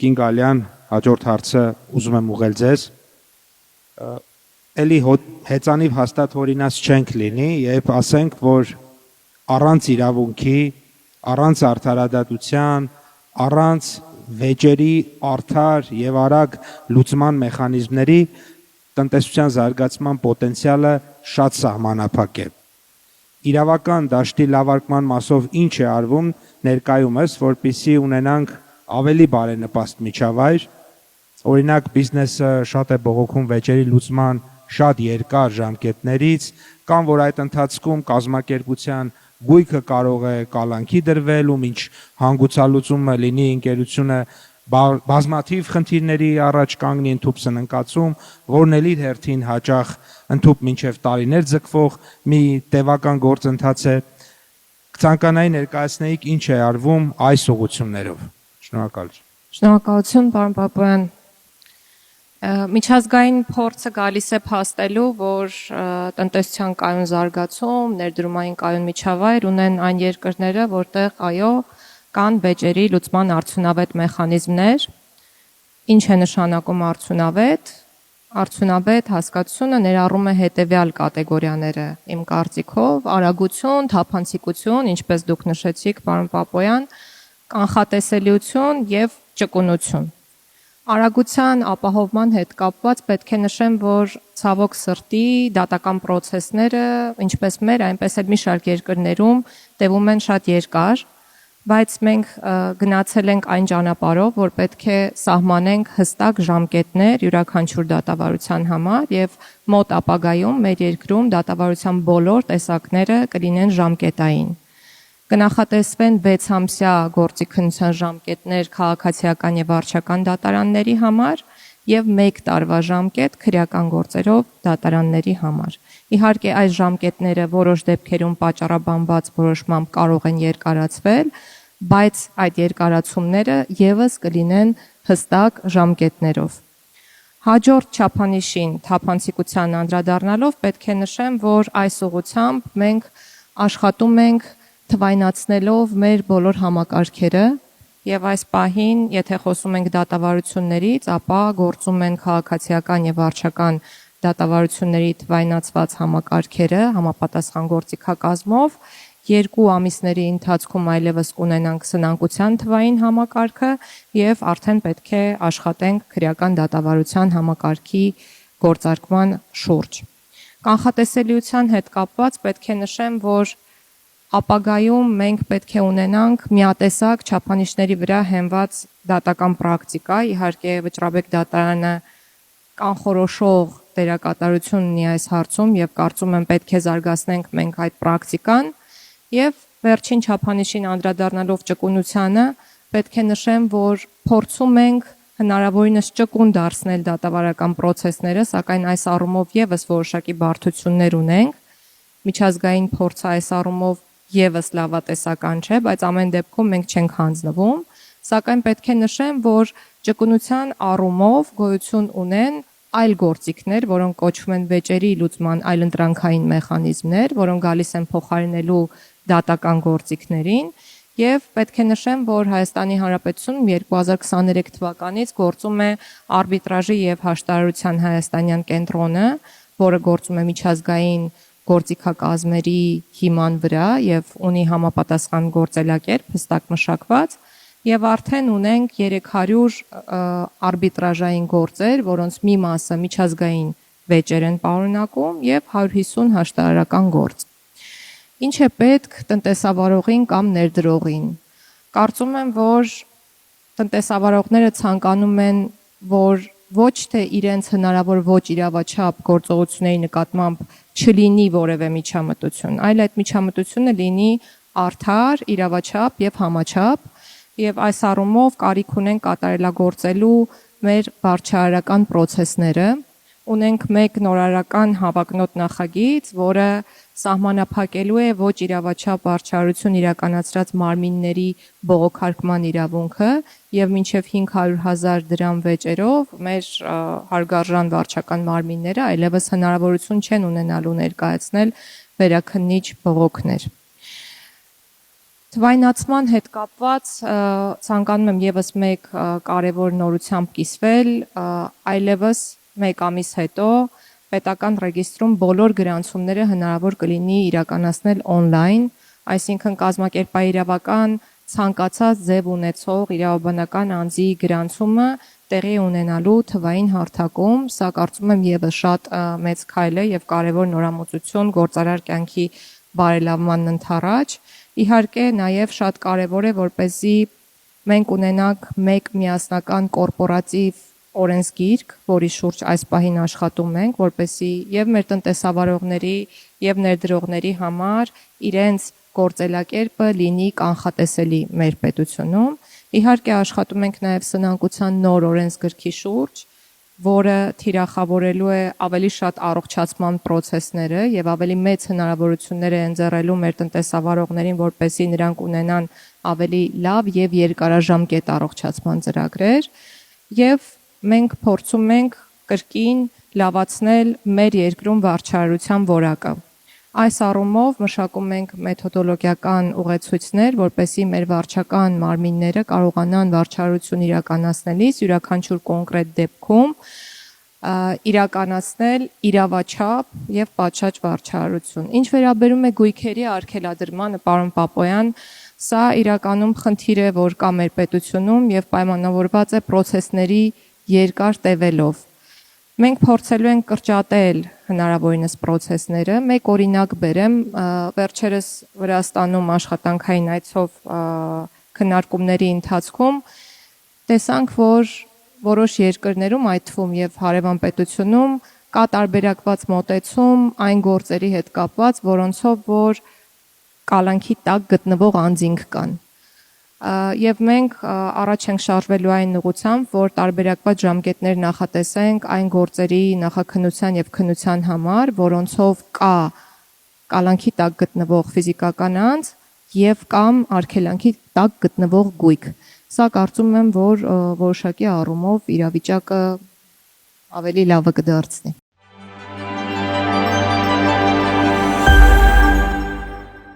Տիկին Գալյան, հաջորդ հարցը ուզում եմ ուղղել ձեզ։ Էլի հեծանիվ հաստատ օրինաց չենք լինի, երբ ասենք, որ առանց իրավունքի, առանց արդարադատության, առանց վեճերի արդար եւ արագ լուծման մեխանիզմների տնտեսության զարգացման պոտենցիալը շատ սահմանափակ է։ Իրավական դաշտի լավարկման մասով ինչ է արվում ներկայումս, որպեսզի ունենանք ավելի բարենպաստ միջավայր, օրինակ բիզնեսը շատ է բողոքում վեճերի լուծման շատ երկար ժամկետներից, կամ որ այդ ընթացքում կազմակերպության գույքը կարող է կալանքի դրվել ու մինչ հանգուցալուծումը լինի ընկերությունը բազմաթիվ խնդիրների առաջ կանգնի ընդհուպ սննկացում, որն էլ իր հերթին հաճախ ընդհուպ մինչև տարիներ ձգվող մի տևական գործընթաց է։ Կցանկանայի ներկայացնեիք ինչ է արվում այս ուղղություններով։ Շնորհակալություն։ Շնորհակալություն, պարոն Պապոյան։ Միջազգային փորձը գալիս է փաստելու, որ տնտեսության կայուն զարգացում, ներդրումային կայուն միջավայր ունեն այն երկրները, որտեղ այո, կան վեճերի լուծման արդյունավետ մեխանիզմներ։ Ինչ է նշանակում արդյունավետ։ Արդյունավետ հասկացությունը ներառում է հետևյալ կատեգորիաները, իմ կարծիքով, արագություն, թափանցիկություն, ինչպես դուք նշեցիք, պարոն Պապոյան, կանխատեսելիություն եւ ճկունություն։ Արագության ապահովման հետ կապված պետք է նշեմ, որ ցավոք սրտի դատական process-ները, ինչպես մեր, այնպես էլ մի շարք երկրներում տևում են շատ երկար, բայց մենք գնացել ենք այն ճանապարհով, որ պետք է սահմանենք հստակ ժամկետներ յուրաքանչյուր դատավարության համար եւ մոտ ապագայում մեր երկրում դատավարության բոլոր տեսակները կլինեն ժամկետային։ Կնախատեսվեն 6 ամսյա գործիքնության ժամկետներ քաղաքացիական եւ վարչական դատարանների համար եւ 1 տարվա ժամկետ քրեական գործերով դատարանների համար։ Իհարկե այս ժամկետները որոշ դեպքերում պատճառաբանված որոշմամբ կարող են երկարացվել, բայց այդ երկարացումները եւս կլինեն հստակ ժամկետներով։ Հաջորդ չափանիշին թափանցիկության անդրադառնալով պետք է նշեմ, որ այս ուղղությամբ մենք աշխատում ենք թվայնացնելով մեր բոլոր համակարգերը եւ այս պահին, եթե խոսում ենք դատավարություններից, ապա գործում են քաղաքացիական եւ վարչական դատավարությունների թվայնացված համակարգերը համապատասխան գործիքակազմով, 2 ամիսների ընթացքում այլևս կունենանք սնանկության թվային համակարգը եւ արդեն պետք է աշխատենք քրեական դատավարության համակարգի գործարկման շուրջ։ Կանխատեսելիության հետ կապված պետք է նշեմ, որ ապագայում մենք պետք է ունենանք միատեսակ չափանիշների վրա հենված դատական պրակտիկա, իհարկե Վճռաբեկ դատարանը կանխորոշող դերակատարություն ունի այս հարցում եւ կարծում եմ պետք է զարգացնենք մենք այդ պրակտիկան եւ վերջին չափանիշին անդրադառնալով ճկունությանը պետք է նշեմ, որ փորձում ենք հնարավորինս ճկուն դարձնել դատավարական process-ները, սակայն այս առումով եւս որոշակի բարդություններ ունենք։ Միջազգային փորձը այս առումով եւս լավատեսական չէ, բայց ամեն դեպքում մենք չենք հանձնվում, սակայն պետք է նշեմ, որ ճկունության առումով գոյություն ունեն այլ գործիքներ, որոնք կոչվում են վեճերի լուծման այլընտրանքային մեխանիզմներ, որոնք գալիս են փոխարինելու դատական գործիքներին, եւ պետք է նշեմ, որ Հայաստանի Հանրապետությունում 2023 թվականից գործում է արբիտրաժի եւ հաշտարարության հայաստանյան կենտրոնը, որը գործում է միջազգային գործիքակազմերի հիման վրա եւ ունի համապատասխան գործելակերպ հստակ մշակված եւ արդեն ունենք 300 արբիտրաժային գործեր, որոնց մի մասը միջազգային վեճեր են պարունակում եւ 150 հաշտարարական գործ։ Ինչ է պետք տնտեսավարողին կամ ներդրողին։ Կարծում եմ, որ տնտեսավարողները ցանկանում են, որ ոչ թե իրենց հնարավոր ոչ իրավաչափ գործողությունների նկատմամբ չլինի որևէ միջամտություն, այլ այդ միջամտությունը լինի արդար, իրավաչափ եւ համաչափ, եւ այս առումով կարիք ունեն կատարելագործելու մեր վարչարարական process-ները։ Ունենք մեկ նորարարական հավակնոտ նախագիծ, որը սահմանափակելու է ոչ իրավաչափ վարչարություն իրականացրած մարմինների բողոքարկման իրավունքը եւ մինչեւ 500,000 դրամ վեճերով մեր հարգարժան վարչական մարմինները այլևս հնարավորություն չեն ունենալու ներկայացնել վերաքննիչ բողոքներ։ Թվայնացման հետ կապված ցանկանում եմ եւս մեկ կարևոր նորությամբ կիսվել, այլևս 1 ամիս հետո պետական ռեգիստրում բոլոր գրանցումները հնարավոր կլինի իրականացնել on-line, այսինքն կազմակերպային ցանկացած ձև ունեցող իրավաբանական անձի գրանցումը տեղի ունենալու թվային հարթակում, սա կարծում եմ եւս շատ մեծ քայլ է եւ կարևոր նորամուծություն գործարար կյանքի բարելավման ընթառաջ։ Իհարկե նաև շատ կարևոր է, որպեսզի մենք ունենանք մեկ միասնական կորպորատիվ օրենսգիրք, որի շուրջ այս պահին աշխատում ենք, որպեսզի եւ մեր տնտեսավարողների եւ ներդրողների համար իրենց գործելակերպը լինի կանխատեսելի մեր պետությունում։ Իհարկե աշխատում ենք նաև սնանկության նոր օրենսգրքի շուրջ, որը թիրախավորելու է ավելի շատ առողջացման process-ները եւ ավելի մեծ հնարավորություններ է ընձեռելու մեր տնտեսավարողներին, որպեսզի նրանք ունենան ավելի լավ եւ երկարաժամկետ առողջացման ծրագրեր եւ մենք փորձում ենք կրկին լավացնել մեր երկրում վարչարարության որակը։ Այս առումով մշակում ենք մեթոդոլոգիական ուղեցույցներ, որպեսզի մեր վարչական մարմինները կարողանան վարչարություն իրականացնելիս յուրաքանչյուր կոնկրետ դեպքում իրականացնել իրավաչափ եւ պատշաճ վարչարություն։ Ինչ վերաբերում է գույքերի արգելադրմանը, պարոն Պապոյան, սա իրականում խնդիր է, որ կա մեր պետությունում եւ պայմանավորված է process-ների երկար տևելով։ Մենք փորձելու ենք կրճատել հնարավորինս process-ները։ Մեկ օրինակ բերեմ, վերջերս Վրաստանում աշխատանքային այցով քննարկումների ընթացքում տեսանք, որ որոշ երկրներում, այդ թվում եւ հարևան պետությունում կա տարբերակված մոտեցում այն գործերի հետ կապված, որոնցով որ կալանքի տակ գտնվող անձինք կան։ Եվ մենք առաջ ենք շարժվելու այն ուղղությամբ, որ տարբերակված ժամկետներ նախատեսենք այն գործերի նախաքննության եւ քննության համար, որոնցով կա կալանքի տակ գտնվող ֆիզիկական անձ եւ կամ արգելանքի տակ գտնվող գույք։ Սա կարծում եմ, որ որոշակի առումով իրավիճակը ավելի լավը կդարձնի։